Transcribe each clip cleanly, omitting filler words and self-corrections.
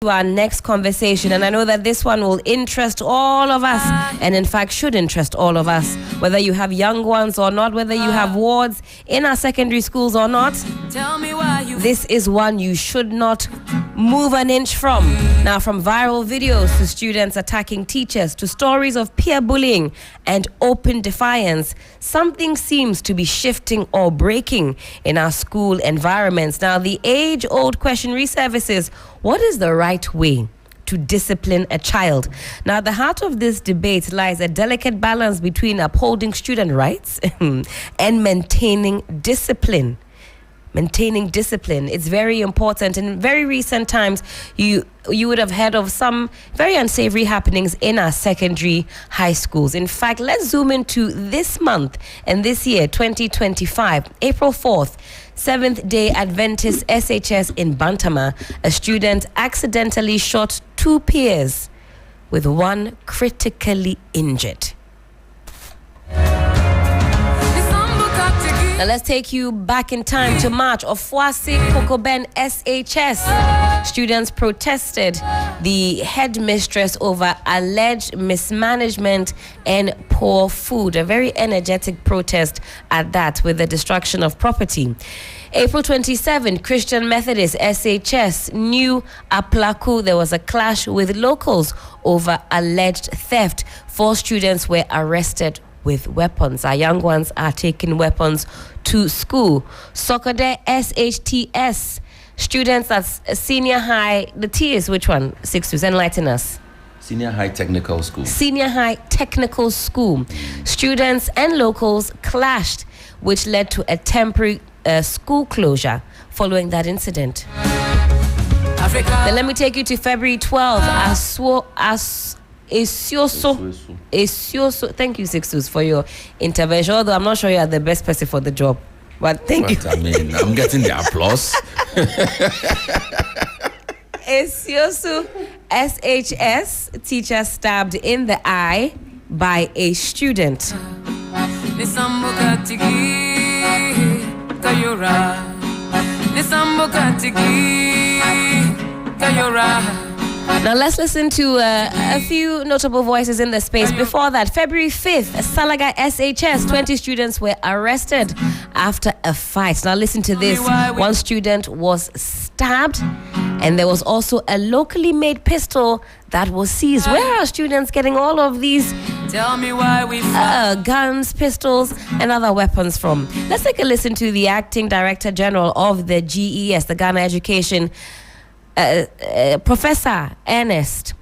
to our next conversation, and I know that this one will interest all of us, and in fact should interest all of us, whether you have young ones or not, whether you have wards in our secondary schools or not. This is one you should not move an inch from. Now, from viral videos to students attacking teachers to stories of peer bullying and open defiance, something seems to be shifting or breaking in our school environments. Now, the age-old question resurfaces: what is the right way to discipline a child? Now, at the heart of this debate lies a delicate balance between upholding student rights and maintaining discipline. It's very important. In very recent times, you would have heard of some very unsavory happenings in our secondary high schools. In fact, let's zoom into this month and this year, 2025, April 4th, Seventh-day Adventist SHS in Bantama. A student accidentally shot two peers, with one critically injured. Now let's take you back in time to March of Fuasi Kokoben SHS. Students protested the headmistress over alleged mismanagement and poor food. A very energetic protest at that, with the destruction of property. April 27, Christian Methodist SHS, New Aplaku. There was a clash with locals over alleged theft. 4 students were arrested with weapons. Our young ones are taking weapons to school. Sokode SHTS, students at senior high. The T is which one? 6 enlighten us. Senior High Technical School. Senior High Technical School. Students and locals clashed, which led to a temporary school closure following that incident. Then let me take you to February 12th. Esioso. Thank you, Sixtus, for your intervention. Although I'm not sure you are the best person for the job, but thank you. I mean, I'm getting the applause. Esioso SHS teacher stabbed in the eye by a student. Now let's listen to a few notable voices in the space. Before that, February 5th, Salaga SHS, 20 students were arrested after a fight. Now listen to this. One student was stabbed, and there was also a locally made pistol that was seized. Where are students getting all of these guns, pistols, and other weapons from? Let's take a listen to the Acting Director General of the GES, the Ghana Education, Professor Ernest.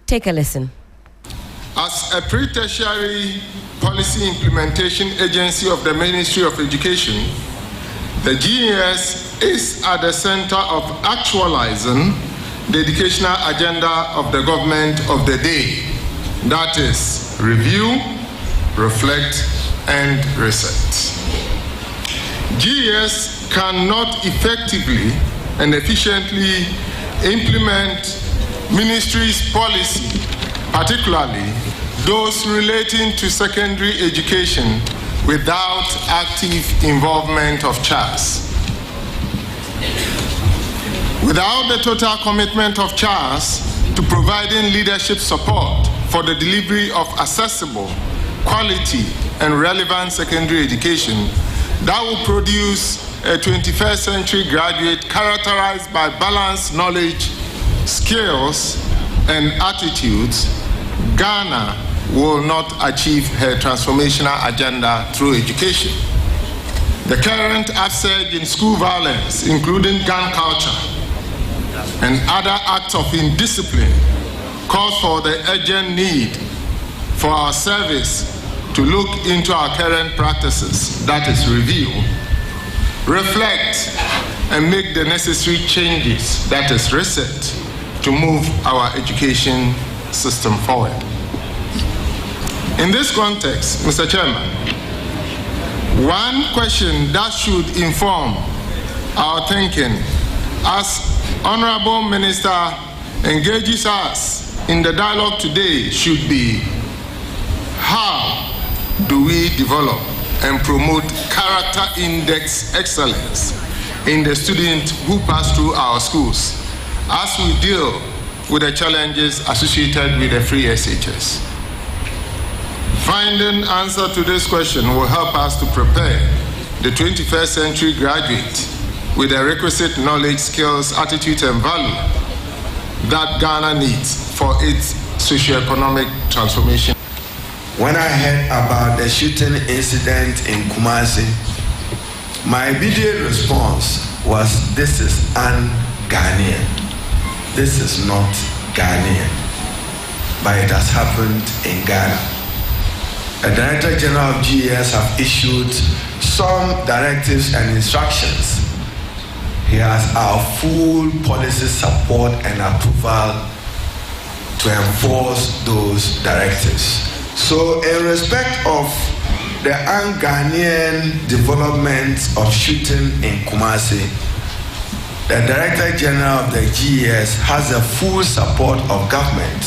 Take a listen. As a pre-tertiary policy implementation agency of the Ministry of Education, the GES is at the center of actualizing the educational agenda of the government of the day. That is, review, reflect, and reset. GES cannot effectively and efficiently implement ministry's policy, particularly those relating to secondary education, without active involvement of CHAS. Without the total commitment of CHAS to providing leadership support for the delivery of accessible, quality, and relevant secondary education that will produce a 21st century graduate characterized by balanced knowledge, skills, and attitudes, Ghana will not achieve her transformational agenda through education. The current upsurge in school violence, including gun culture and other acts of indiscipline, calls for the urgent need for our service to look into our current practices, that is, review, reflect, and make the necessary changes, that is, reset, to move our education system forward. In this context, Mr. Chairman, one question that should inform our thinking as Honorable Minister engages us in the dialogue today should be: how do we develop and promote character index excellence in the students who pass through our schools, as we deal with the challenges associated with the free SHS. Finding answer to this question will help us to prepare the 21st century graduate with the requisite knowledge, skills, attitudes, and value that Ghana needs for its socio-economic transformation. When I heard about the shooting incident in Kumasi, my immediate response was, this is un-Ghanaian. This is not Ghanaian. But it has happened in Ghana. The Director General of GES have issued some directives and instructions. He has our full policy support and approval to enforce those directives. So in respect of the un-Ghanaian development of shooting in Kumasi, the Director General of the GES has the full support of government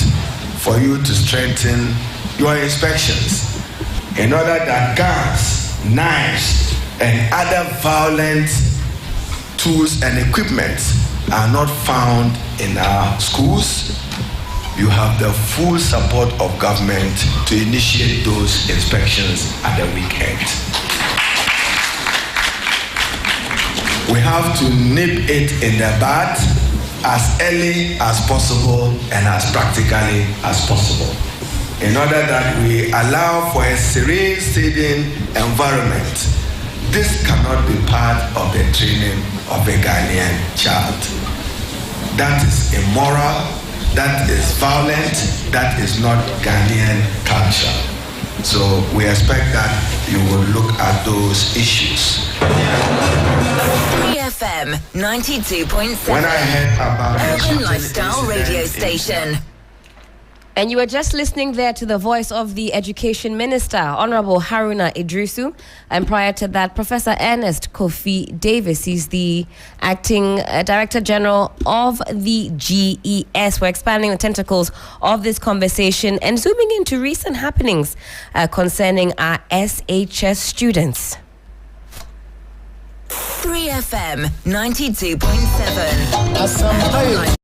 for you to strengthen your inspections in order that guns, knives, and other violent tools and equipment are not found in our schools. You have the full support of government to initiate those inspections at the weekend. We have to nip it in the bud as early as possible and as practically as possible, in order that we allow for a serene student environment. This cannot be part of the training of a Ghanaian child. That is immoral, that is violent, that is not Ghanaian culture. So we expect that you will look at those issues. 3FM 92.7. When I heard about Urban Lifestyle Radio Station. And you were just listening there to the voice of the Education Minister, Honorable Haruna Idrisu. And prior to that, Professor Ernest Kofi Davis. He's the Acting Director General of the GES. We're expanding the tentacles of this conversation and zooming into recent happenings concerning our SHS students. 3FM 92.7.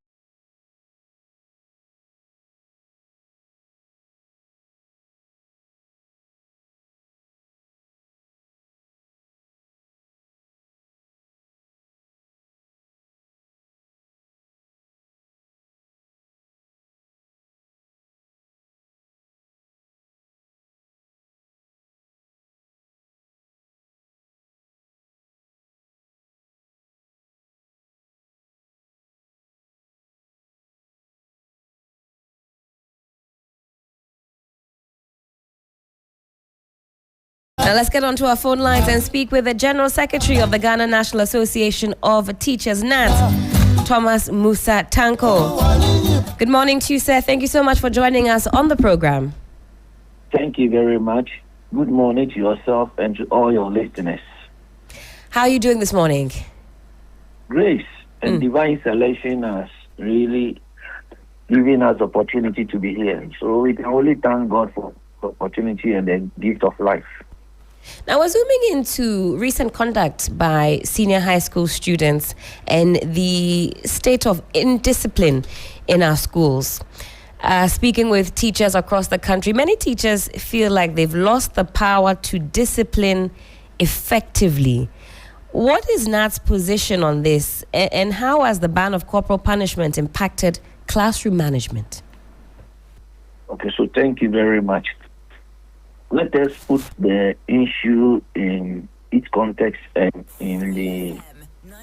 Now let's get onto our phone lines and speak with the General Secretary of the Ghana National Association of Teachers, NAT, Thomas Musa Tanko. Good morning to you, sir. Thank you so much for joining us on the program. Thank you very much. Good morning to yourself and to all your listeners. How are you doing this morning? Grace and divine selection has really given us the opportunity to be here. So we can only thank God for the opportunity and the gift of life. Now, we're zooming into recent conduct by senior high school students and the state of indiscipline in our schools. Speaking with teachers across the country, many teachers feel like they've lost the power to discipline effectively. What is NAT's position on this, and how has the ban of corporal punishment impacted classroom management? Okay, so thank you very much. Let us put the issue in its context and in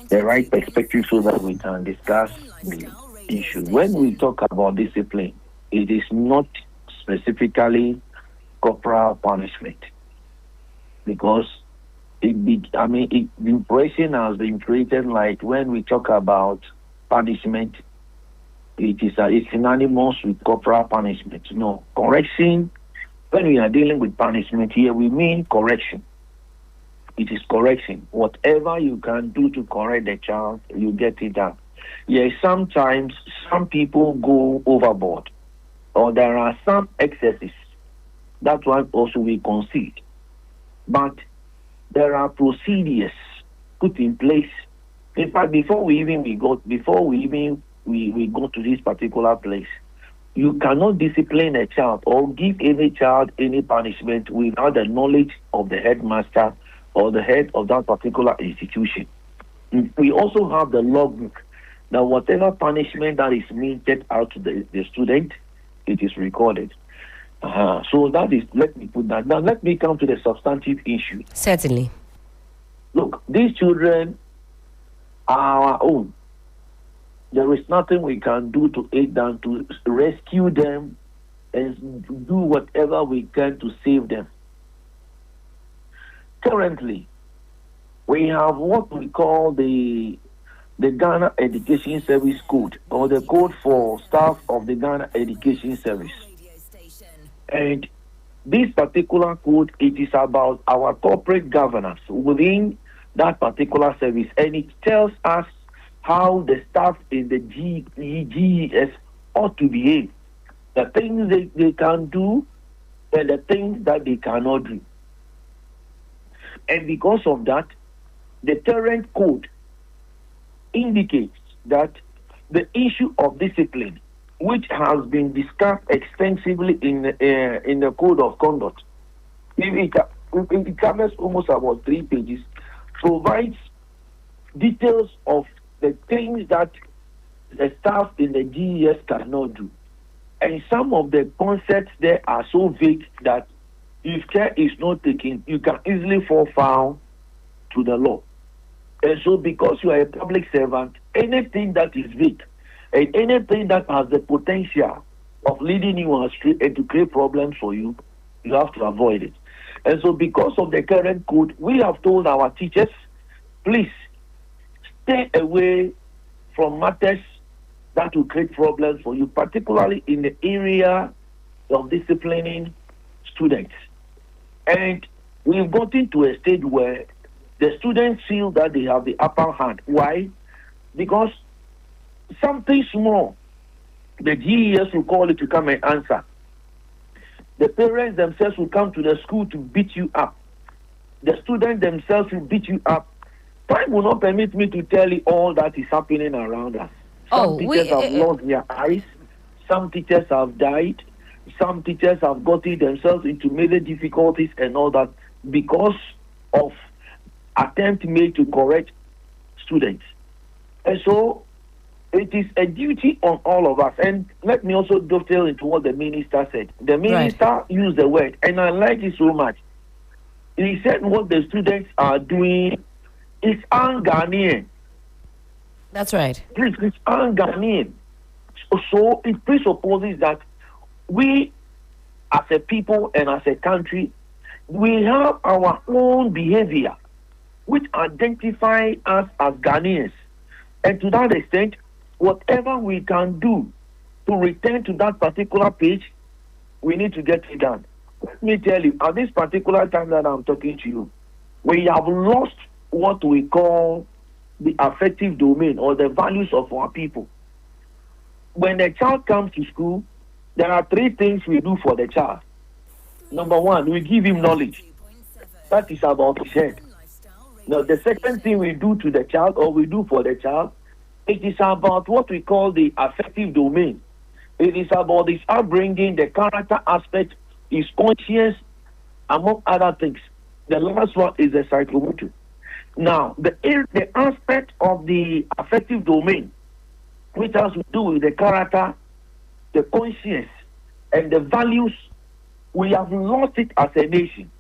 the right perspective so that we can discuss the issue. When we talk about discipline, it is not specifically corporal punishment, because the impression has been created like when we talk about punishment, it's synonymous with corporal punishment. No, correction. When we are dealing with punishment here, we mean correction. It is correction. Whatever you can do to correct the child, you get it done. Yes, sometimes some people go overboard, or there are some excesses. That one also we concede. But there are procedures put in place. In fact, before we even we go to this particular place. You cannot discipline a child or give any child any punishment without the knowledge of the headmaster or the head of that particular institution. We also have the logbook. Now, whatever punishment that is meted out to the student, it is recorded. So that is, let me put that. Now, let me come to the substantive issue. Certainly. Look, these children are our own. There is nothing we can do to aid them, to rescue them, and do whatever we can to save them. Currently, we have what we call the Ghana Education Service Code, or the Code for Staff of the Ghana Education Service. And this particular code, it is about our corporate governance within that particular service, and it tells us how the staff in the GES ought to behave, the things they can do and the things that they cannot do. And because of that, the current code indicates that the issue of discipline, which has been discussed extensively in the code of conduct, it covers almost about 3 pages, provides details of the things that the staff in the GES cannot do. And some of the concepts there are so vague that if care is not taken, you can easily fall foul to the law. And so because you are a public servant, anything that is vague and anything that has the potential of leading you astray and to create problems for you, you have to avoid it. And so because of the current code, we have told our teachers, please stay away from matters that will create problems for you, particularly in the area of disciplining students. And we've gotten to a stage where the students feel that they have the upper hand. Why? Because something small, the GES will call it to come and answer. The parents themselves will come to the school to beat you up. The students themselves will beat you up. Time will not permit me to tell you all that is happening around us. Some teachers have lost their eyes. Some teachers have died. Some teachers have gotten themselves into major difficulties and all that because of attempt made to correct students. And so it is a duty on all of us. And let me also dovetail into what the minister said. The minister used the word, and I like it so much. He said what the students are doing is un-Ghanaian. That's right. It's un-Ghanaian. So it presupposes that we, as a people and as a country, we have our own behavior which identify us as Ghanaians. And to that extent, whatever we can do to return to that particular page, we need to get it done. Let me tell you, at this particular time that I'm talking to you, we have lost what we call the affective domain or the values of our people. When a child comes to school, there are 3 things we do for the child. Number 1, we give him knowledge. That is about his head. Now, the second thing we do to the child or we do for the child, it is about what we call the affective domain. It is about his upbringing, the character aspect, his conscience, among other things. The last one is the psychomotor. Now, the aspect of the affective domain, which has to do with the character, the conscience, and the values, we have lost it as a nation.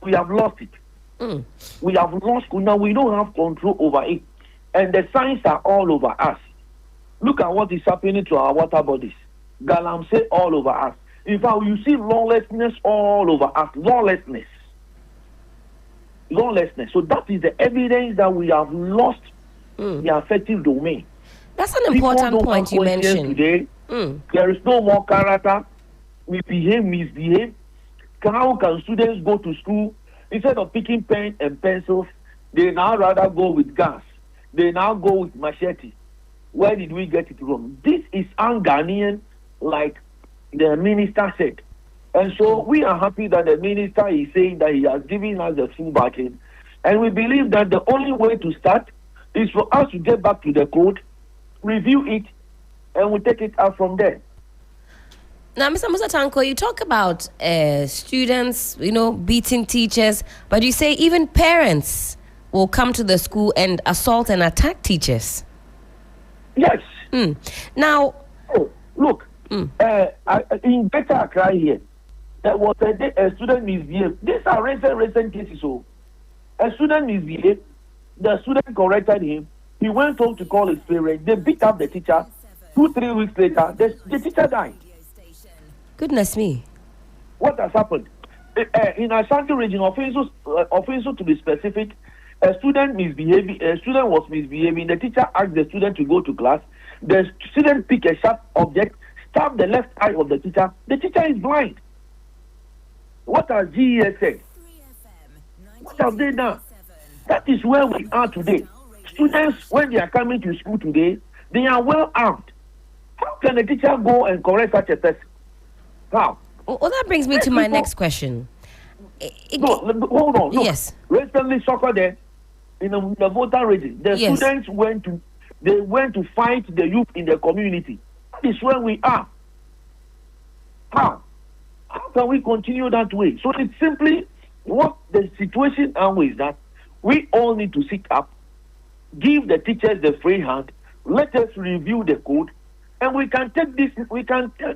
We have lost it. We have lost, now we don't have control over it. And the signs are all over us. Look at what is happening to our water bodies. Galamsey all over us. In fact, you see lawlessness all over us. Lawlessness. So that is the evidence that we have lost the affective domain. That's an important point you mentioned. Today, there is no more character. We misbehave. How can students go to school? Instead of picking pen and pencils, they now rather go with gas. They now go with machete. Where did we get it from? This is un-Ghanaian, like the minister said. And so we are happy that the minister is saying that he has given us the full backing. And we believe that the only way to start is for us to get back to the code, review it, and we'll take it out from there. Now, Mr. Musa Tanko, you talk about students, beating teachers, but you say even parents will come to the school and assault and attack teachers. Yes. Now, look, in Greater Accra here, there was a student misbehaved. These are recent cases. So, a student misbehaved. The student corrected him. He went home to call his parents. They beat up the teacher. 2-3 weeks later, the teacher died. Goodness me. What has happened? In Ashanti region, offensive to be specific, a student was misbehaving. The teacher asked the student to go to class. The student picked a sharp object, stabbed the left eye of the teacher. The teacher is blind. What has GES said? What have they done? That is where we are today. Students, when they are coming to school today, they are well armed. How can a teacher go and correct such a person? How? Well, that brings me to my next question. Hold on. Look, yes. Recently, soccer there in the voter region, the students went to fight the youth in the community. That is where we are. How? How can we continue that way? So it's simply what the situation now is that we all need to sit up, give the teachers the free hand, let us review the code, and we can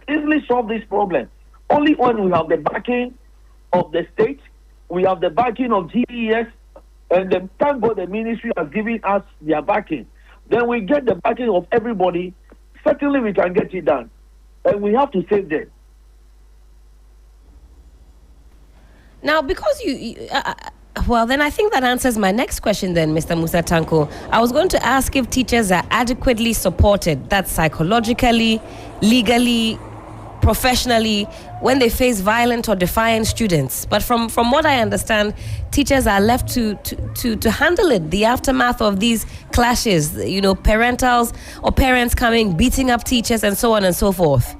easily solve this problem. Only when we have the backing of the state, we have the backing of GES, and then thank God the ministry has given us their backing. Then we get the backing of everybody. Certainly we can get it done. And we have to save them. Now, because well, then I think that answers my next question then, Mr. Musa Tanko. I was going to ask if teachers are adequately supported, that's psychologically, legally, professionally, when they face violent or defiant students. But from what I understand, teachers are left to handle it, the aftermath of these clashes, parentals or parents coming, beating up teachers and so on and so forth.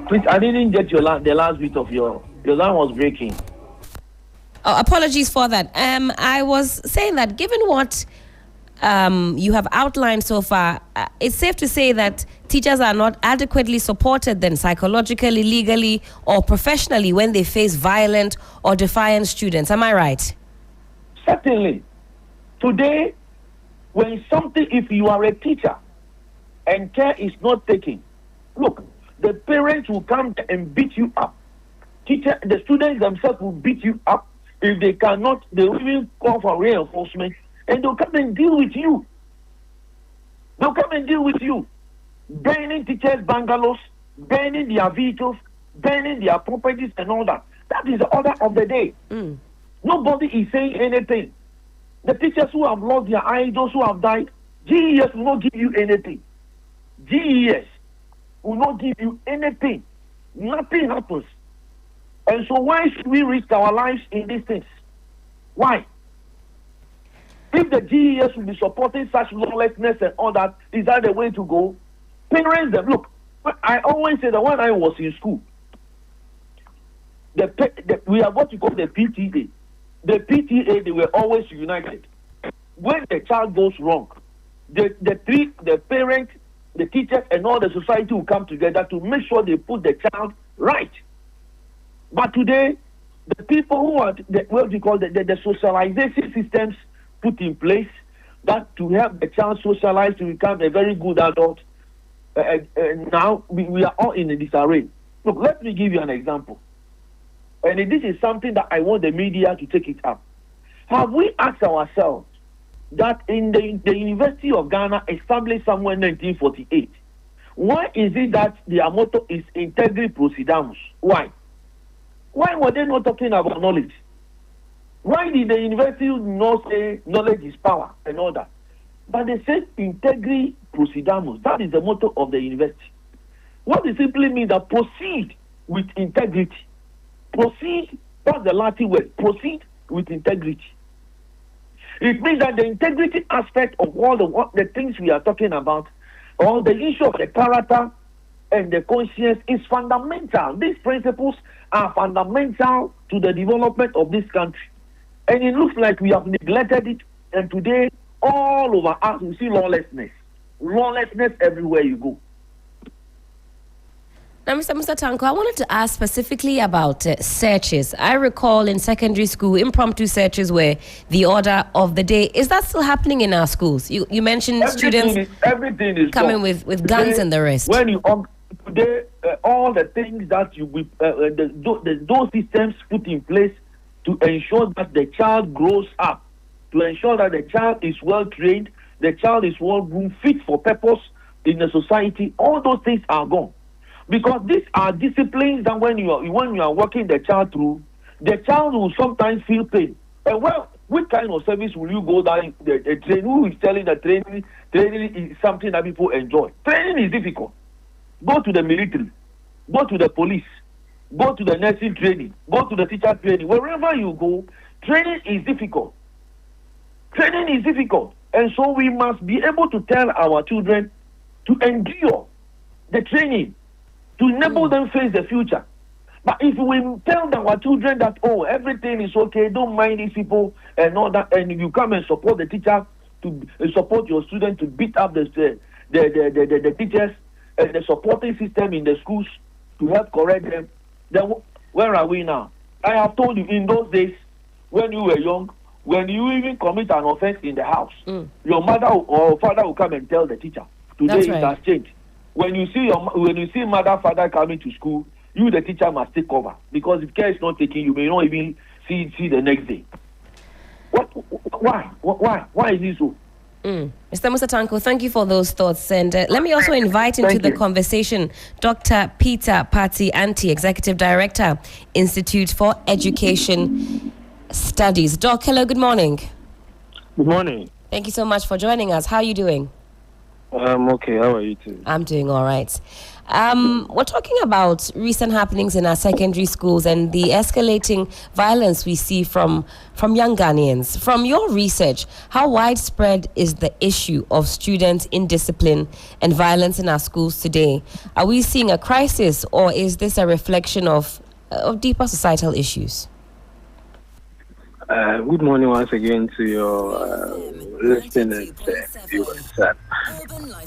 Please, I didn't get the last bit of your line was breaking. Oh, apologies for that. I was saying that given what you have outlined so far, it's safe to say that teachers are not adequately supported then psychologically, legally, or professionally when they face violent or defiant students. Am I right? Certainly. Today, if you are a teacher and care is not taken, look, the parents will come and beat you up. The students themselves will beat you up. If they cannot, they will even call for reinforcement, and they'll come and deal with you. Burning teachers' bungalows, burning their vehicles, burning their properties and all that. That is the order of the day. Nobody is saying anything. The teachers who have lost their eyes, those who have died, GES will not give you anything. GES will not give you anything. Nothing happens. And so why should we risk our lives in these things? Why? If the GES will be supporting such lawlessness and all that, is that the way to go? Parents them. Look, I always say that when I was in school, we have what you call the PTA. The PTA, they were always united. When the child goes wrong, the parent, the teachers, and all the society will come together to make sure they put the child right. But today, the people who are the socialization systems put in place that to help the child socialize to become a very good adult. Now we are all in a disarray. Look, let me give you an example. And this is something that I want the media to take it up. Have we asked ourselves that in the University of Ghana established somewhere in 1948, why is it that their motto is Integri Procedamus? Why? Why were they not talking about knowledge? Why did the university not say knowledge is power and all that? But they said Integri Procedamus. That is the motto of the university. What it simply means that proceed with integrity. Proceed, that's the Latin word, proceed with integrity. It means that the integrity aspect of all the things we are talking about, or the issue of the character and the conscience is fundamental. These principles are fundamental to the development of this country. And it looks like we have neglected it, and today all over us, we see lawlessness. Lawlessness everywhere you go. Now, Mr. Tanko, I wanted to ask specifically about searches. I recall in secondary school, impromptu searches were the order of the day. Is that still happening in our schools? You mentioned everything is coming gone. with Today, guns and the rest. When you today, all the things that those systems put in place to ensure that the child grows up, to ensure that the child is well trained, the child is well groomed, fit for purpose in the society, all those things are gone. Because these are disciplines that when you are working the child through, the child will sometimes feel pain. And well, what kind of service will you go down? The train, who is telling the training is something that people enjoy? Training is difficult. Go to the military, go to the police, go to the nursing training, go to the teacher training. Wherever you go, training is difficult. Training is difficult. And so we must be able to tell our children to endure the training, to enable them face the future. But if we tell our children that, oh, everything is okay, don't mind these people and all that, and you come and support the teacher, to support your student to beat up the teachers and the supporting system in the schools to help correct them, then where are we now? I have told you, in those days, when you were young, when you even commit an offense in the house, your mother or father will come and tell the teacher. Today it has changed. When you see mother, father coming to school, you, the teacher, must take cover, because if care is not taken, you may not even see the next day. Why is this so? Mr. Tanko, thank you for those thoughts. And let me also invite into the conversation Dr. Peter Patti Anti, Executive Director, Institute for Education Studies. Doc, hello, good morning. Good morning. Thank you so much for joining us. How are you doing? I'm okay. How are you too? I'm doing all right. We're talking about recent happenings in our secondary schools and the escalating violence we see from young Ghanaians. From your research, how widespread is the issue of student indiscipline and violence in our schools today? Are we seeing a crisis, or is this a reflection of deeper societal issues? Good morning once again to your listeners and viewers.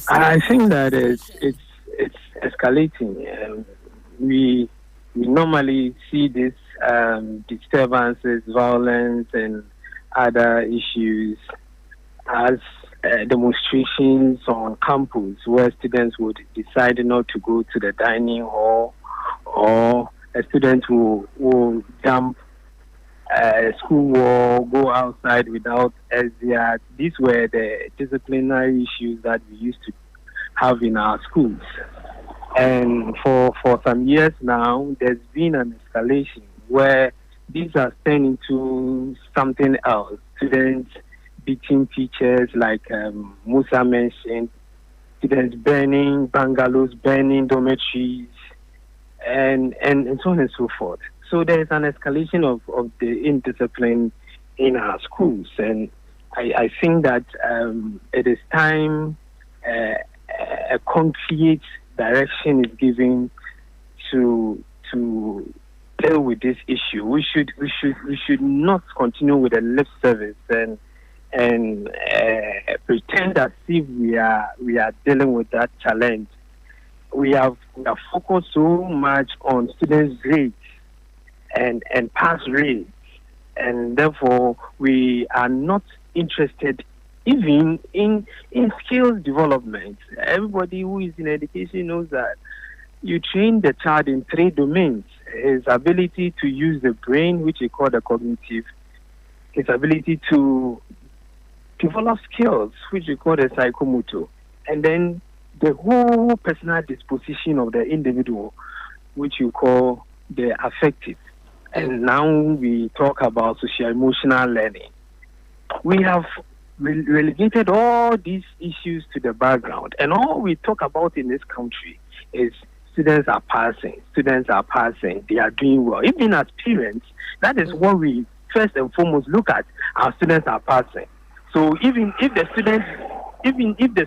I think that it's escalating. We normally see this disturbances, violence, and other issues as demonstrations on campus where students would decide not to go to the dining hall, or a student will jump school wall, go outside without SDR. These were the disciplinary issues that we used to have in our schools. And for some years now, there's been an escalation where these are turned into something else. Students beating teachers, like Musa mentioned, students burning bungalows, burning dormitories, and so on and so forth. So there's an escalation of the indiscipline in our schools, and I think that it is time a concrete direction is given to deal with this issue. We should not continue with a lip service and pretend as if we are dealing with that challenge. We are focused so much on students' grades and pass rates, and therefore we are not interested even in skills development. Everybody who is in education knows that you train the child in 3 domains: his ability to use the brain, which we call the cognitive, his ability to develop skills, which we call the psychomotor, and then the whole personal disposition of the individual, which you call the affective. And now we talk about social emotional learning. We have relegated all these issues to the background, and all we talk about in this country is students are passing, they are doing well. Even as parents, that is what we first and foremost look at. Our students are passing. So even if the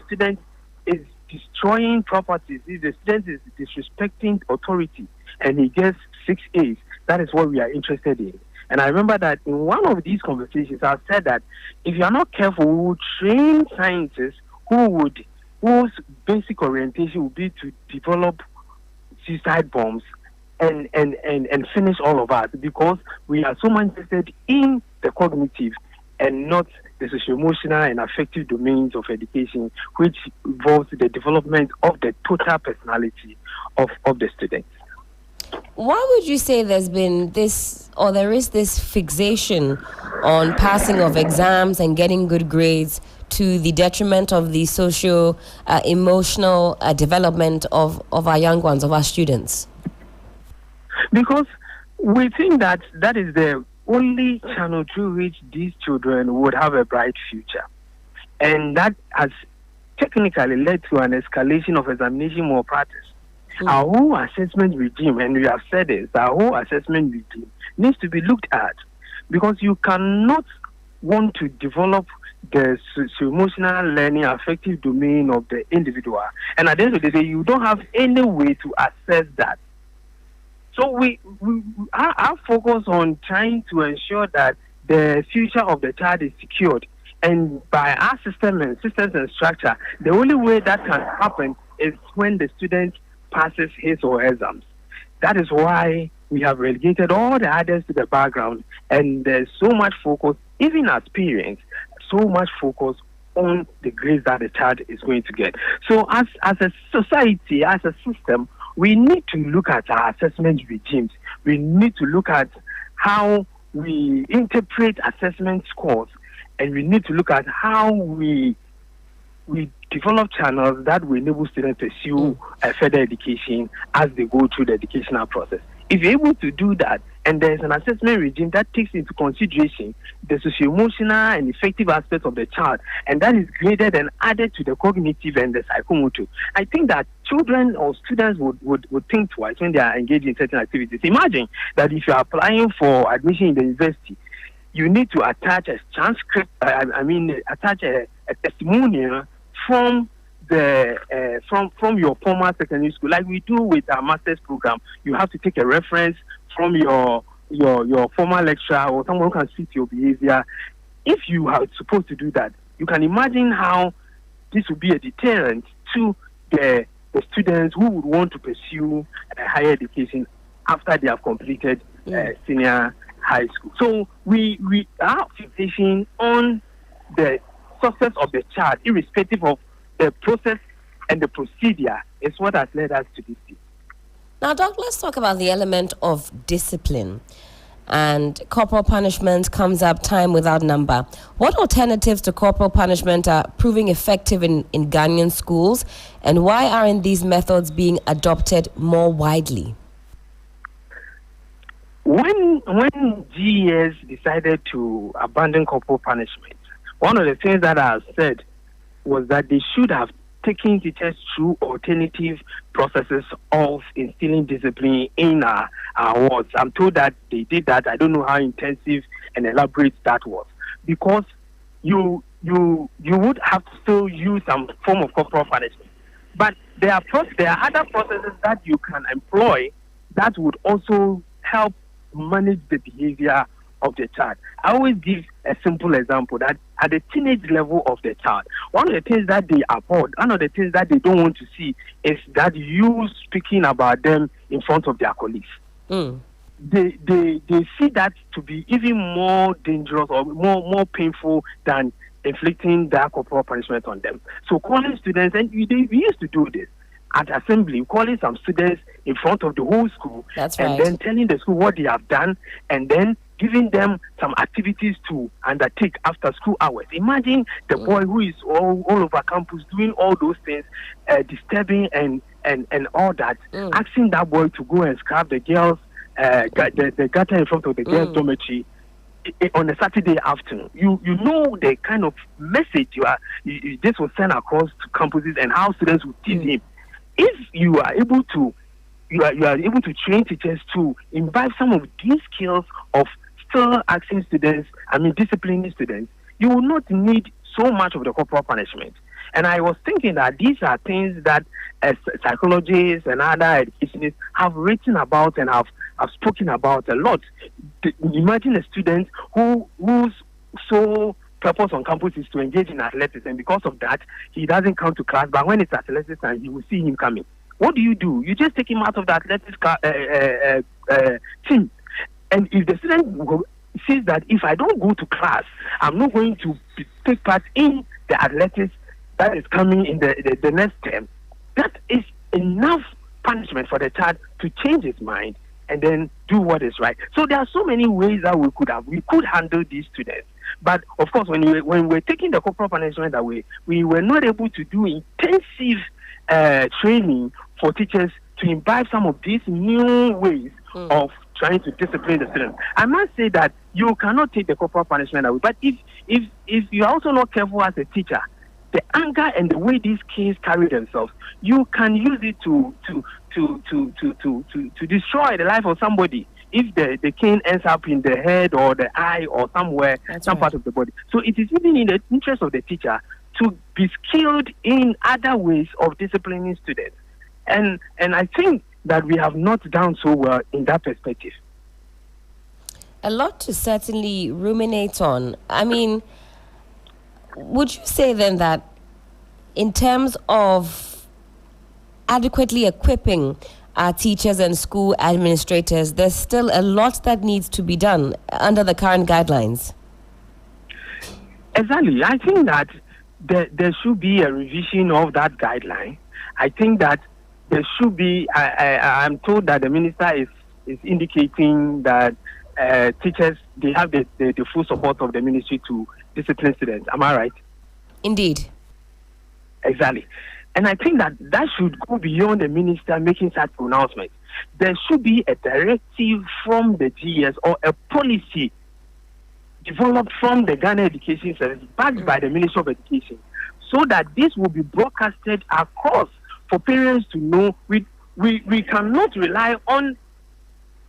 student is destroying properties, if the student is disrespecting authority and he gets 6 A's, that is what we are interested in. And I remember that in one of these conversations, I said that if you are not careful, we will train scientists whose basic orientation would be to develop suicide bombs and finish all of us, because we are so much interested in the cognitive and not the socio-emotional and affective domains of education, which involves the development of the total personality of the students. Why would you say there's been this, or there is this fixation on passing of exams and getting good grades to the detriment of the socio-emotional development of our young ones, of our students? Because we think that is the only channel through which these children would have a bright future. And that has technically led to an escalation of examination malpractice. Our whole assessment regime, and we have said this, our whole assessment regime needs to be looked at, because you cannot want to develop the socio-emotional learning affective domain of the individual, and at the end of the day, you don't have any way to assess that. So our focus on trying to ensure that the future of the child is secured, and by our systems and structure, the only way that can happen is when the student passes his or her exams. That is why we have relegated all the others to the background, and there's so much focus, even as parents, so much focus on the grades that the child is going to get. So as a society, as a system, we need to look at our assessment regimes. We need to look at how we interpret assessment scores, and we need to look at how we develop channels that will enable students to pursue further education as they go through the educational process. If you're able to do that, and there's an assessment regime that takes into consideration the socio-emotional and effective aspects of the child, and that is graded and added to the cognitive and the psychomotor, I think that children or students would think twice when they are engaged in certain activities. Imagine that if you are applying for admission in the university, you need to attach a transcript, attach a testimonial from from your former secondary school, like we do with our master's program. You have to take a reference from your former lecturer or someone who can see your behavior. If you are supposed to do that, you can imagine how this would be a deterrent to the students who would want to pursue higher education after they have completed senior high school. So we are fixation on the success of the child, irrespective of the process and the procedure, is what has led us to this. Now, Doc, let's talk about the element of discipline. And corporal punishment comes up time without number. What alternatives to corporal punishment are proving effective in Ghanaian schools, and why aren't these methods being adopted more widely? When GES decided to abandon corporal punishment, one of the things that I said was that they should have taken teachers through alternative processes of instilling discipline in our wards. I'm told that they did that. I don't know how intensive and elaborate that was, because you would have to still use some form of corporal punishment. But there are other processes that you can employ that would also help manage the behavior of the child. I always give a simple example that at the teenage level of the child, one of the things that they avoid, one of the things that they don't want to see is that you speaking about them in front of their colleagues. They see that to be even more dangerous or more painful than inflicting that corporal punishment on them. So calling students, and we used to do this at assembly, calling some students in front of the whole school, and then telling the school what they have done, and then giving them some activities to undertake after school hours. Imagine the boy who is all over campus doing all those things, disturbing and all that, asking that boy to go and scrub the girls, the gutter in front of the girls' dormitory on a Saturday afternoon. You know the kind of message this will send across to campuses and how students will tease him. If you are able to train teachers to imbibe some of these skills of still asking students, disciplining students, you will not need so much of the corporal punishment. And I was thinking that these are things that psychologists and other educationists have written about and have spoken about a lot. Imagine a student whose sole purpose on campus is to engage in athletics, and because of that, he doesn't come to class. But when it's athletics time, you will see him coming. What do? You just take him out of the athletics team. And if the student says that if I don't go to class, I'm not going to take part in the athletics that is coming in the next term, that is enough punishment for the child to change his mind and then do what is right. So there are so many ways that we could handle these students. But of course, when we're taking the corporal punishment away, we were not able to do intensive training for teachers to imbibe some of these new ways of trying to discipline the students. I must say that you cannot take the corporal punishment away. But if you're also not careful as a teacher, the anger and the way these kids carry themselves, you can use it to destroy the life of somebody. If the cane ends up in the head or the eye or somewhere, part of the body. So it is even in the interest of the teacher to be skilled in other ways of disciplining students. And I think that we have not done so well in that perspective. A lot to certainly ruminate on. I mean, would you say then that in terms of adequately equipping our teachers and school administrators, there's still a lot that needs to be done under the current guidelines? Exactly. I think that there should be a revision of that guideline. I think that there should be, I'm told that the minister is indicating that teachers, they have the full support of the ministry to discipline students. Am I right? Indeed. Exactly. And I think that should go beyond the minister making such pronouncements. There should be a directive from the GS or a policy developed from the Ghana Education Service, backed by the Ministry of Education, so that this will be broadcasted across for parents to know. We cannot rely on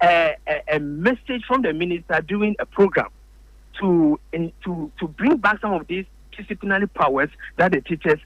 a message from the minister during a program to bring back some of these disciplinary powers that the teachers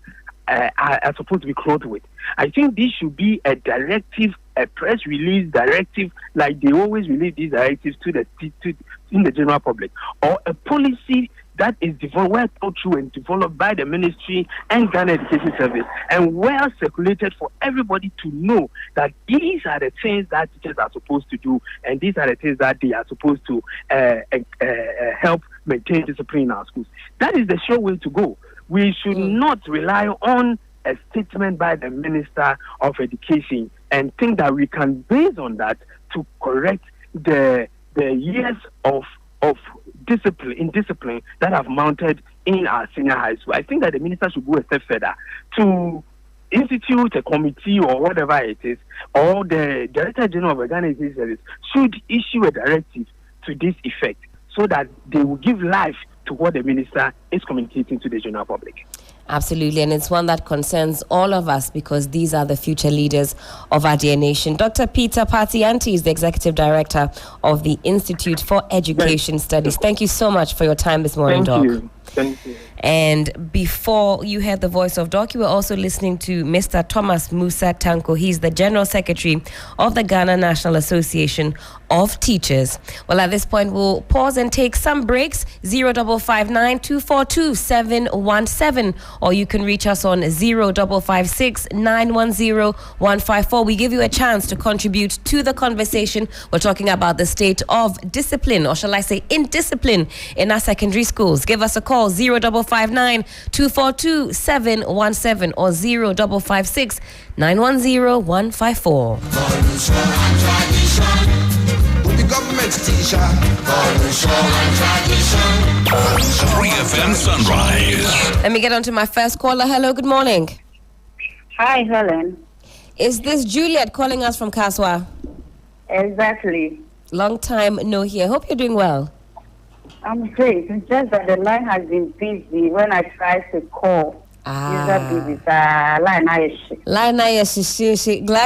are supposed to be clothed with. I think this should be a directive, a press release directive, like they always release these directives to the general public, or a policy that is well thought through and developed by the ministry and Ghana Education Service, and well circulated for everybody to know that these are the things that teachers are supposed to do, and these are the things that they are supposed to help maintain discipline in our schools. That is the sure way to go. We should not rely on a statement by the Minister of Education and think that we can base on that to correct the years of discipline that have mounted in our senior high school. I think that the minister should go a step further to institute a committee or whatever it is, or the Director General of the Ghana Education Service should issue a directive to this effect, so that they will give life to what the minister is communicating to the general public. Absolutely, and it's one that concerns all of us because these are the future leaders of our dear nation. Dr. Peter Patianti is the Executive Director of the Institute for Education Studies. Thank you so much for your time this morning, Doc. Thank you. And before you heard the voice of Doc, you were also listening to Mr. Thomas Musa Tanko. He's the General Secretary of the Ghana National Association of Teachers. Well, at this point, we'll pause and take some breaks. 0559 242 717, or you can reach us on 0556 910 154. We give you a chance to contribute to the conversation. We're talking about the state of discipline, or shall I say indiscipline, in our secondary schools. Give us a call, 0559 242 717 or 0556 910 154. Free FM Sunrise. Let me get on to my first caller. Hello, good morning. Hi, Helen. Is this Juliet calling us from Kaswa? Exactly. Long time no hear. Hope you're doing well. I'm great. It's just that the line has been busy when I try to call. Glad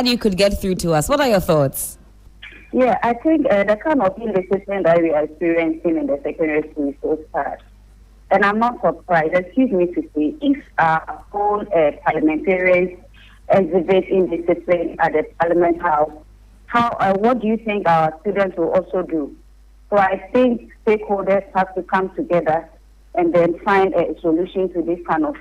you could get through to us. What are your thoughts? Yeah, I think the kind of indiscipline that we are experiencing in the secondary school is so sad. And I'm not surprised, excuse me to say, if our whole parliamentarians exhibit indiscipline at the Parliament House, what do you think our students will also do? So I think stakeholders have to come together and then find a solution to this kind of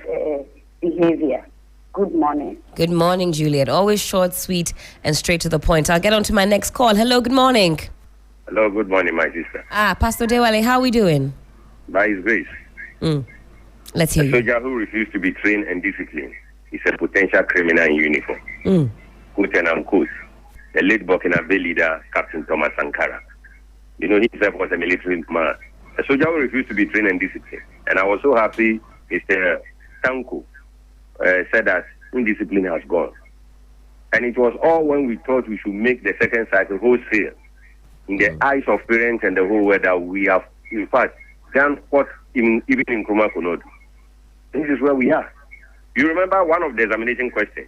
behavior. Good morning. Good morning, Juliet. Always short, sweet, and straight to the point. I'll get on to my next call. Hello, good morning. Hello, good morning, my sister. Pastor Dewale, how are we doing? By His grace. Let's hear A you. soldier who refused to be trained and disciplined is a potential criminal in uniform. Quote and unquote. The late Burkina Faso leader, Captain Thomas Sankara. You know, he himself was a military man. A soldier who refused to be trained and disciplined. And I was so happy Mr. Tanko said that indiscipline has gone. And it was all when we thought we should make the second cycle wholesale in the eyes of parents and the whole world that we have, in fact, done what even in Nkrumah could not do. This is where we are. You remember one of the examination questions,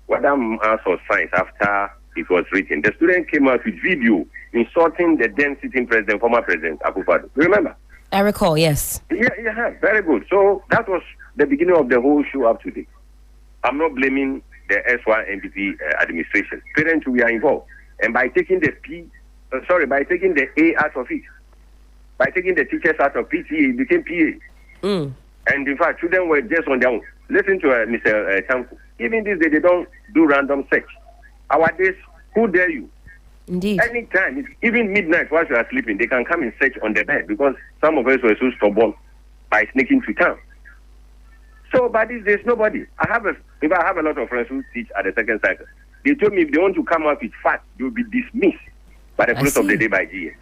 whether maths or science, after it was written, the student came out with video insulting the then sitting president, former president, Akufo-Addo. Remember? I recall, yes. Yeah, very good. So that was the beginning of the whole show up today. I'm not blaming the S1 NPP administration. Parents, we are involved. And by taking the by taking the A out of it, by taking the teachers out of PTA, it became PA. And in fact, children were just on their own. Listen to Mr. Tanko. Even this day, they don't do random search. Our days, who dare you? Indeed. Anytime, even midnight while you are sleeping, they can come and search on the bed because some of us were so stubborn by sneaking to town. So by these days, nobody. I have a lot of friends who teach at the second cycle. They told me if they want to come out with facts, they will be dismissed by the close of the day by GS.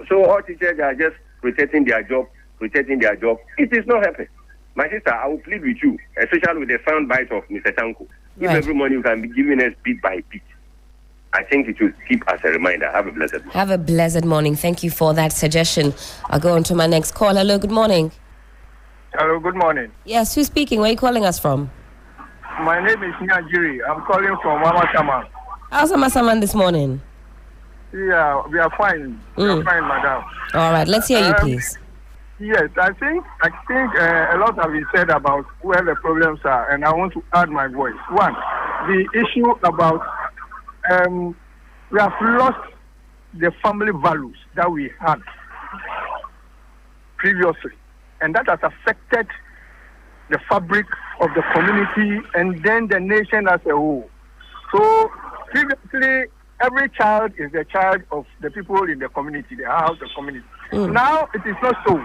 So all teachers are just protecting their job. It is not happening. My sister, I will plead with you, especially with the sound bite of Mr. Tanko. If every morning you can be giving us bit by bit, I think it will keep as a reminder. Have a blessed morning. Have a blessed morning. Thank you for that suggestion. I'll go on to my next call. Hello, good morning. Hello, good morning. Yes, who's speaking? Where are you calling us from? My name is Nyajiri. I'm calling from Amasaman. How's Amasaman this morning? Yeah, we are fine. We are fine, madam. All right, let's hear you, please. Yes, I think a lot have been said about where the problems are, and I want to add my voice. One, the issue about we have lost the family values that we had previously, and that has affected the fabric of the community and then the nation as a whole. So previously, every child is the child of the people in the community, the house, the community. Now it is not so.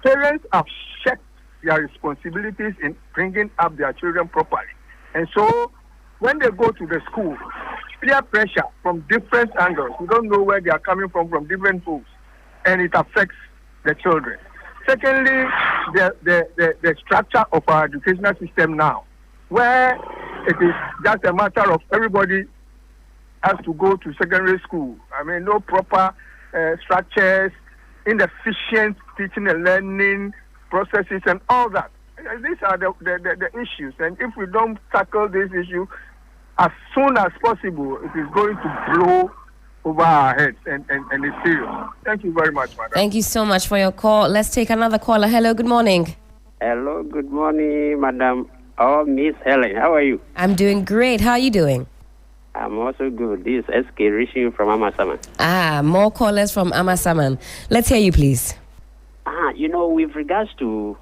Parents have checked their responsibilities in bringing up their children properly. And so when they go to the school, peer pressure from different angles, we don't know where they are coming from different schools, and it affects the children. Secondly, the structure of our educational system now, where it is just a matter of everybody has to go to secondary school. I mean, no proper structures, inefficient teaching and learning processes, and all that. These are the issues. And if we don't tackle this issue as soon as possible, it is going to blow over our heads, and it's serious. Thank you very much, madam. Thank you so much for your call. Let's take another caller. Hello, good morning. Hello, good morning, madam. Oh, Miss Helen, how are you? I'm doing great. How are you doing? I'm also good. This is SK reaching from Amasaman. More callers from Amasaman. Let's hear you, please. With regards to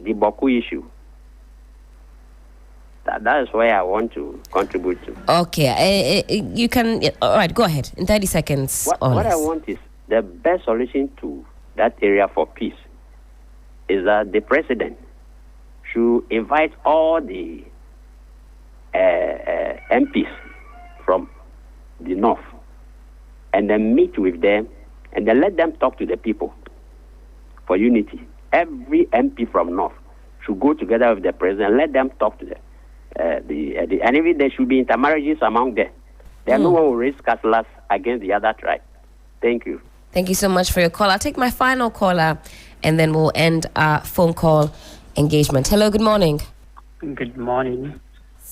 the Boku issue, that is where I want to contribute to. Okay, you can. All right, go ahead. In 30 seconds. What I want is the best solution to that area for peace is that the president should invite all the MPs from the north and then meet with them and then let them talk to the people for unity. Every MP from north should go together with the president, let them talk to them. And even there should be intermarriages among them. Then no one will raise cutlass against the other tribe. Thank you. Thank you so much for your call. I'll take my final caller and then we'll end our phone call engagement. Hello, good morning. Good morning.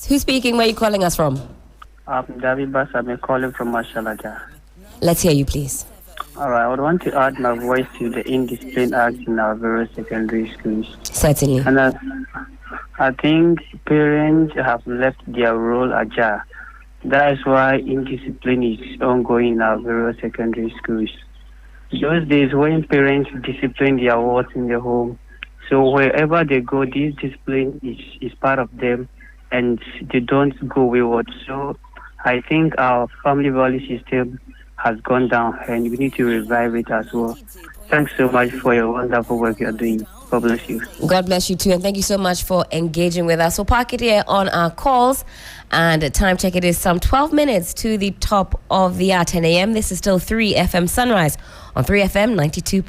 Who's speaking? Where are you calling us from? I'm David Bass. I'm calling from Mashalaga. Let's hear you, please. All right, I would want to add my voice to the Indiscipline Act in our various secondary schools. Certainly. And I think parents have left their role ajar. That is why indiscipline is ongoing in our various secondary schools. Those days when parents discipline their wards in the home, so wherever they go, this discipline is part of them, and they don't go wayward. So I think our family value system has gone down, and we need to revive it as well. Thanks so much for your wonderful work you're doing. God bless you. God bless you too, and thank you so much for engaging with us. We'll park it here on our calls, and time check, it is some 12 minutes to the top of the hour, 10 a.m. This is still 3FM Sunrise on 3FM 92.